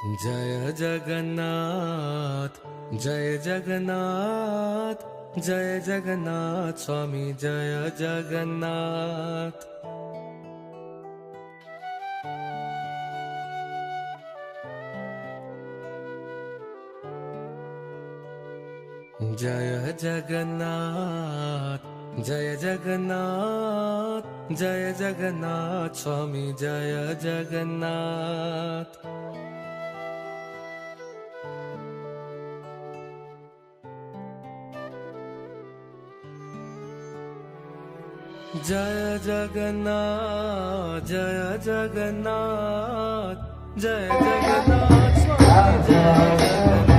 जय जगन्नाथ जय जगन्नाथ जय जगन्नाथ स्वामी जय जगन्नाथ। जय जगन्नाथ जय जगन्नाथ जय जगन्नाथ स्वामी जय जगन्नाथ। जय जगन्नाथ जय जगन्नाथ जय जगन्नाथ स्वामी जय जगन्नाथ।